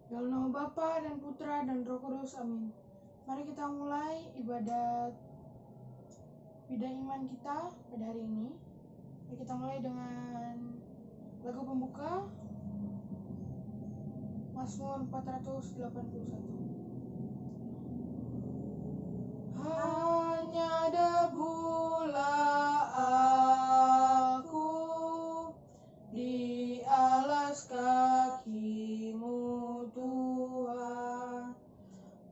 Dalam nama Bapa dan Putra dan Roh Kudus, amin. Mari kita mulai ibadat bidang iman kita pada hari ini. Mari kita mulai dengan lagu pembuka Mazmur 481. Hanya debulah aku di alas kaki-Mu Tuhan,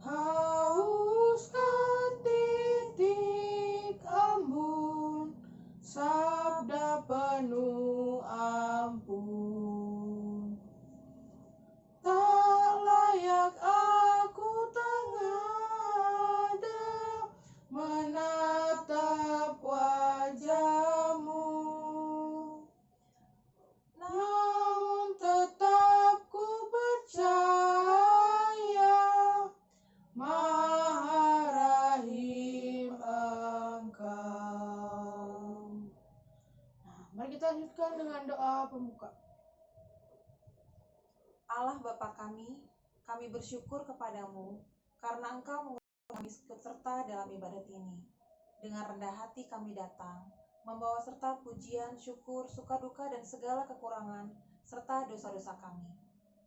hauskan titik embun sabda penuh ampun. Tak layak aku tengadap menatap wajah-Mu, namun tetap ku percaya Maha Rahim Engkau. Mari kita lanjutkan dengan doa pembuka. Allah Bapa kami bersyukur kepadamu karena Engkau mengundang kami ikut serta dalam ibadat ini. Dengan rendah hati kami datang, membawa serta pujian, syukur, suka duka dan segala kekurangan serta dosa-dosa kami.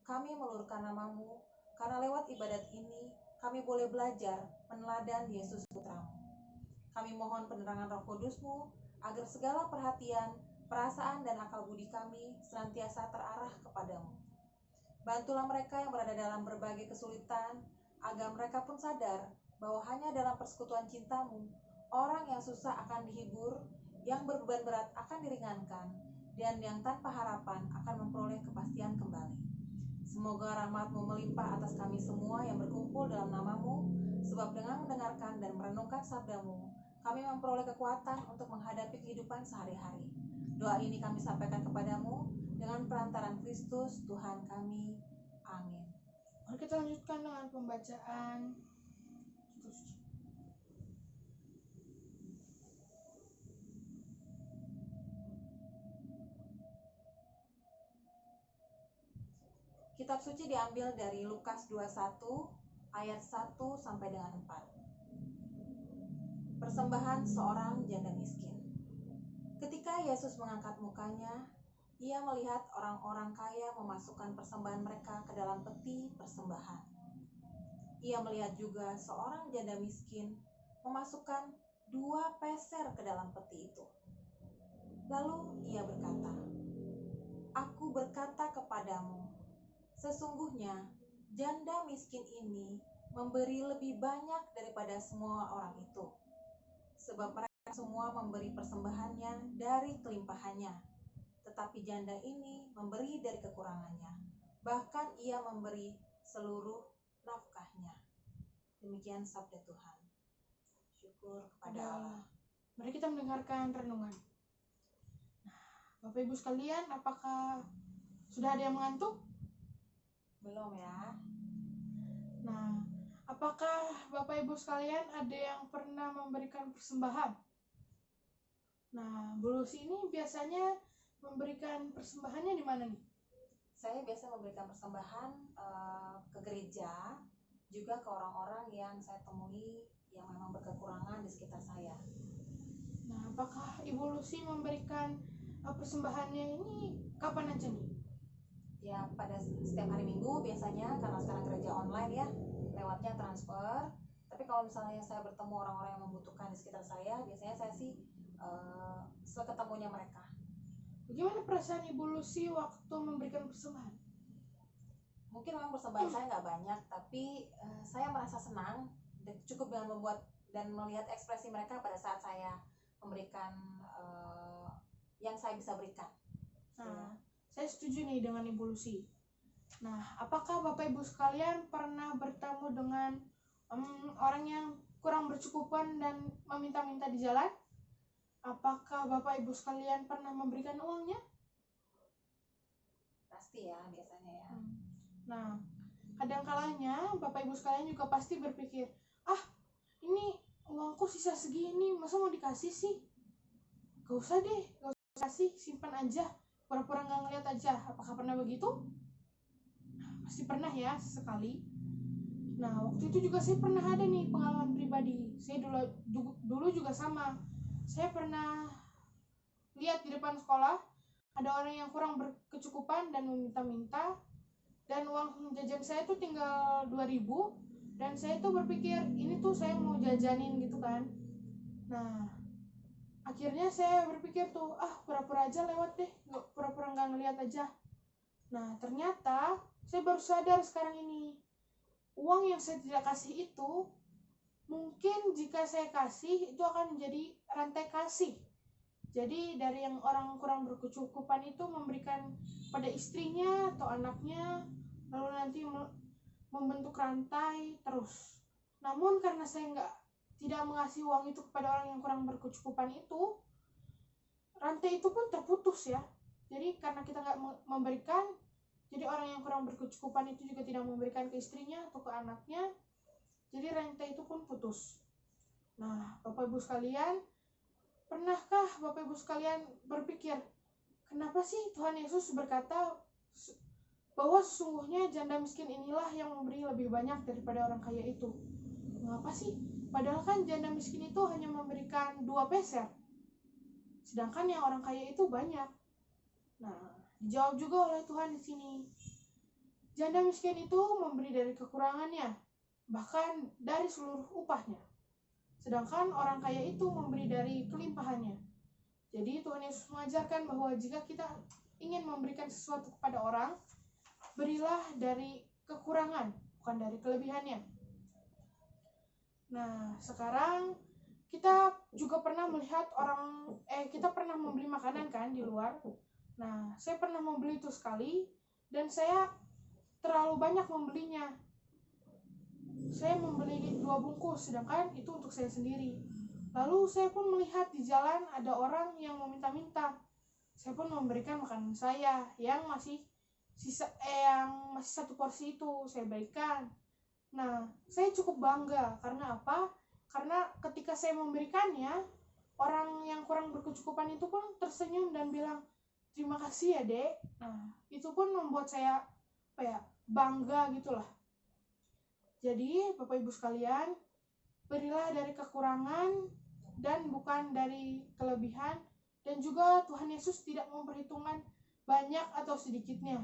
Kami meluluhkan nama-Mu karena lewat ibadat ini kami boleh belajar meneladan Yesus Putramu. Kami mohon penerangan Roh Kudus-Mu agar segala perhatian, perasaan dan akal budi kami senantiasa terarah kepadamu. Bantulah mereka yang berada dalam berbagai kesulitan, agar mereka pun sadar bahwa hanya dalam persekutuan cinta-Mu, orang yang susah akan dihibur, yang berbeban berat akan diringankan, dan yang tanpa harapan akan memperoleh kepastian kembali. Semoga rahmat-Mu melimpah atas kami semua yang berkumpul dalam nama-Mu, sebab dengan mendengarkan dan merenungkan sabda-Mu, kami memperoleh kekuatan untuk menghadapi kehidupan sehari-hari. Doa ini kami sampaikan kepadamu dengan perantaran Kristus Tuhan kami. Amin. Mari kita lanjutkan dengan pembacaan Kitab Suci. Kitab suci diambil dari Lukas 21 ayat 1 sampai dengan 4. Persembahan seorang janda miskin. Ketika Yesus mengangkat mukanya, Ia melihat orang-orang kaya memasukkan persembahan mereka ke dalam peti persembahan. Ia melihat juga seorang janda miskin memasukkan 2 peser ke dalam peti itu. Lalu Ia berkata, "Aku berkata kepadamu, sesungguhnya janda miskin ini memberi lebih banyak daripada semua orang itu, sebab mereka semua memberi persembahannya dari kelimpahannya, tetapi janda ini memberi dari kekurangannya, bahkan ia memberi seluruh nafkahnya." Demikian sabda Tuhan. Syukur kepada Allah. Mari kita mendengarkan renungan. Bapak Ibu sekalian, apakah sudah ada yang mengantuk? Belum ya? Nah, apakah Bapak Ibu sekalian ada yang pernah memberikan persembahan? Nah, Bu Lucy ini biasanya memberikan persembahannya di mana nih? Saya biasa memberikan persembahan ke gereja, juga ke orang-orang yang saya temui yang memang berkekurangan di sekitar saya. Nah, apakah Ibu Lucy memberikan persembahannya ini kapan aja nih? Ya, pada setiap hari Minggu biasanya, karena sekarang gereja online ya, lewatnya transfer. Tapi kalau misalnya saya bertemu orang-orang yang membutuhkan di sekitar saya, biasanya saya sih seketemunya mereka. Bagaimana perasaan Ibu Lucy waktu memberikan persembahan? Mungkin memang persembahan saya nggak banyak, tapi saya merasa senang cukup dengan membuat dan melihat ekspresi mereka pada saat saya memberikan yang saya bisa berikan. Nah, saya setuju nih dengan Ibu Lucy. Nah, apakah Bapak Ibu sekalian pernah bertemu dengan orang yang kurang bercukupan dan meminta-minta di jalan? Apakah Bapak Ibu sekalian pernah memberikan uangnya? Pasti ya, biasanya ya. Nah, kadang-kalanya Bapak Ibu sekalian juga pasti berpikir, ini uangku sisa segini, masa mau dikasih sih? Gak usah deh, gak usah kasih, simpan aja, pura-pura gak ngeliat aja. Apakah pernah begitu? pasti pernah ya sekali. Nah, waktu itu juga saya pernah ada nih pengalaman pribadi. Saya dulu juga sama. Saya pernah lihat di depan sekolah ada orang yang kurang berkecukupan dan meminta-minta, dan uang jajan saya tuh tinggal 2.000, dan saya tuh berpikir ini tuh saya mau jajanin gitu kan. Nah, akhirnya saya berpikir tuh, pura-pura aja lewat deh, pura-pura nggak ngeliat aja. Nah, ternyata saya baru sadar sekarang ini, uang yang saya tidak kasih itu, mungkin jika saya kasih itu akan menjadi rantai kasih. Jadi dari yang orang kurang berkecukupan itu memberikan pada istrinya atau anaknya, lalu nanti membentuk rantai terus. Namun karena saya tidak mengasih uang itu kepada orang yang kurang berkecukupan itu, rantai itu pun terputus ya. Jadi karena kita nggak memberikan, jadi orang yang kurang berkecukupan itu juga tidak memberikan ke istrinya atau ke anaknya, jadi rantai itu pun putus. Nah, Bapak Ibu sekalian, pernahkah Bapak Ibu sekalian berpikir, kenapa sih Tuhan Yesus berkata bahwa sesungguhnya janda miskin inilah yang memberi lebih banyak daripada orang kaya itu? Mengapa sih? Padahal kan janda miskin itu hanya memberikan 2 peser, sedangkan yang orang kaya itu banyak. Nah, dijawab juga oleh Tuhan di sini. Janda miskin itu memberi dari kekurangannya, bahkan dari seluruh upahnya. Sedangkan orang kaya itu memberi dari kelimpahannya. Jadi Tuhan Yesus mengajarkan bahwa jika kita ingin memberikan sesuatu kepada orang, berilah dari kekurangan, bukan dari kelebihannya. Nah, sekarang kita juga pernah melihat kita pernah membeli makanan kan di luar. Nah, saya pernah membeli itu sekali, dan saya terlalu banyak membelinya. Saya membeli 2 bungkus, sedangkan itu untuk saya sendiri. Lalu saya pun melihat di jalan ada orang yang meminta-minta. Saya pun memberikan makanan saya yang masih satu porsi itu saya berikan. Nah, saya cukup bangga. Karena apa? Karena ketika saya memberikannya, orang yang kurang berkecukupan itu pun tersenyum dan bilang, terima kasih ya dek. Nah, itu pun membuat saya bangga gitulah. Jadi Bapak Ibu sekalian, berilah dari kekurangan dan bukan dari kelebihan. Dan juga Tuhan Yesus tidak memperhitungkan banyak atau sedikitnya.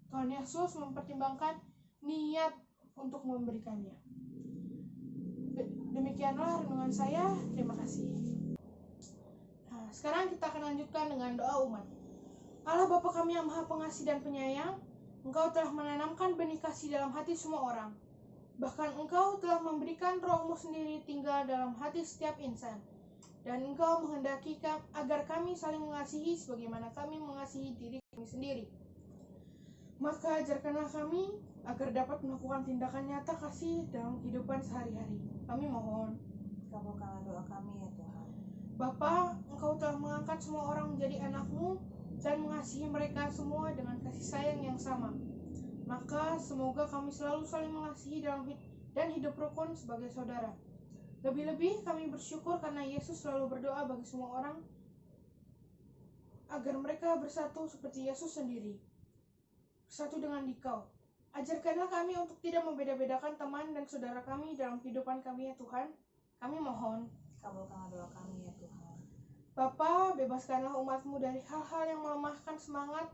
Tuhan Yesus mempertimbangkan niat untuk memberikannya. Demikianlah renungan saya. Terima kasih. Nah, sekarang kita akan lanjutkan dengan doa umat. Allah Bapa kami yang Maha Pengasih dan Penyayang, Engkau telah menanamkan benih kasih dalam hati semua orang. Bahkan Engkau telah memberikan Roh-Mu sendiri tinggal dalam hati setiap insan. Dan Engkau menghendaki agar kami saling mengasihi sebagaimana kami mengasihi diri kami sendiri. Maka ajarkanlah kami agar dapat melakukan tindakan nyata kasih dalam kehidupan sehari-hari. Kami mohon. Kabulkanlah doa kami ya Tuhan. Bapa, Engkau telah mengangkat semua orang menjadi anak-Mu dan mengasihi mereka semua dengan kasih sayang yang sama. Maka semoga kami selalu saling mengasihi dan hidup rukun sebagai saudara. Lebih-lebih kami bersyukur karena Yesus selalu berdoa bagi semua orang agar mereka bersatu seperti Yesus sendiri, bersatu dengan Dikau. Ajarkanlah kami untuk tidak membeda-bedakan teman dan saudara kami dalam kehidupan kami ya Tuhan. Kami mohon. Kabulkanlah doa kami ya Tuhan. Bapa, bebaskanlah umat-Mu dari hal-hal yang melemahkan semangat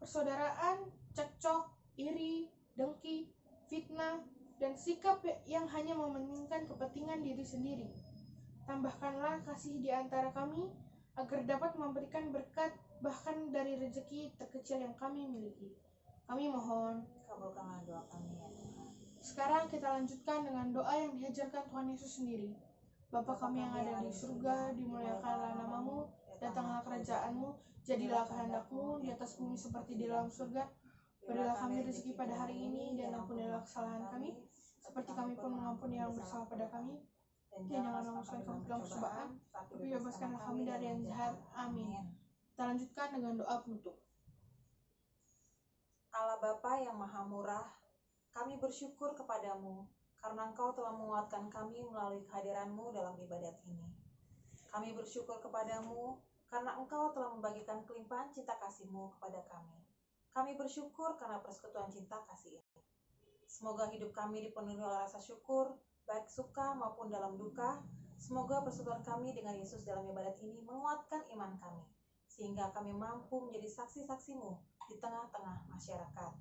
persaudaraan, cekcok, iri, dengki, fitnah, dan sikap yang hanya mementingkan kepentingan diri sendiri. Tambahkanlah kasih di antara kami agar dapat memberikan berkat bahkan dari rezeki terkecil yang kami miliki. Kami mohon. Kabulkanlah doa kami ya Tuhan. Sekarang kita lanjutkan dengan doa yang diajarkan Tuhan Yesus sendiri. Bapa kami yang ada di surga, dimuliakanlah nama-Mu, datanglah kerajaan-Mu, jadilah kehendak-Mu di atas bumi seperti di dalam surga. Berilah kami rezeki pada hari ini, dan ampunilah kesalahan kami, seperti kami pun mengampuni yang bersalah pada kami. Dan jangan memasukkan kami dalam percobaan, tapi bebaskanlah kami dari yang jahat. Amin. Kita lanjutkan dengan doa penutup. Allah Bapa yang Maha Murah, kami bersyukur kepadamu karena Engkau telah menguatkan kami melalui kehadiran-Mu dalam ibadat ini. Kami bersyukur kepadamu karena Engkau telah membagikan kelimpahan cinta kasih-Mu kepada kami. Kami bersyukur karena persekutuan cinta kasih ini. Semoga hidup kami dipenuhi oleh rasa syukur, baik suka maupun dalam duka. Semoga persekutuan kami dengan Yesus dalam ibadat ini menguatkan iman kami, sehingga kami mampu menjadi saksi-saksi-Mu di tengah-tengah masyarakat.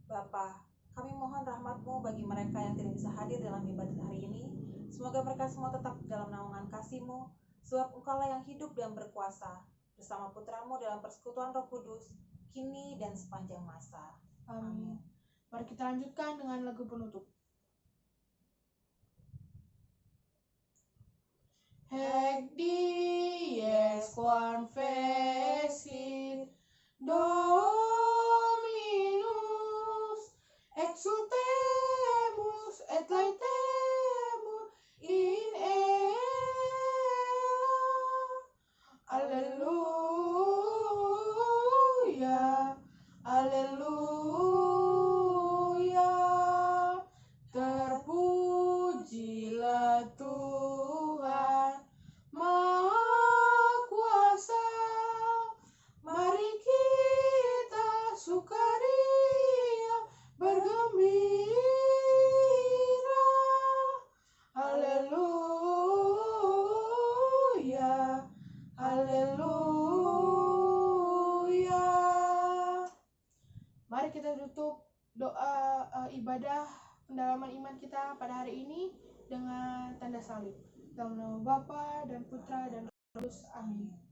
Bapa, kami mohon rahmat-Mu bagi mereka yang tidak bisa hadir dalam ibadat hari ini. Semoga mereka semua tetap dalam naungan kasih-Mu, sebab Engkaulah yang hidup dan berkuasa, bersama Putra-Mu dalam persekutuan Roh Kudus, kini dan sepanjang masa. Amin. Mari kita lanjutkan dengan lagu penutup. Haec dies confessit Dominus, exultemus et laetemur in ea. Alleluia, alleluia. Terpujilah Tuhan Maha Kuasa. Mari kita sukaria bergembira. Haleluya, haleluya. Mari kita tutup doa ibadah pendalaman iman kita pada hari ini dengan tanda salib. Dalam nama Bapa dan Putra dan Roh Kudus. Amin.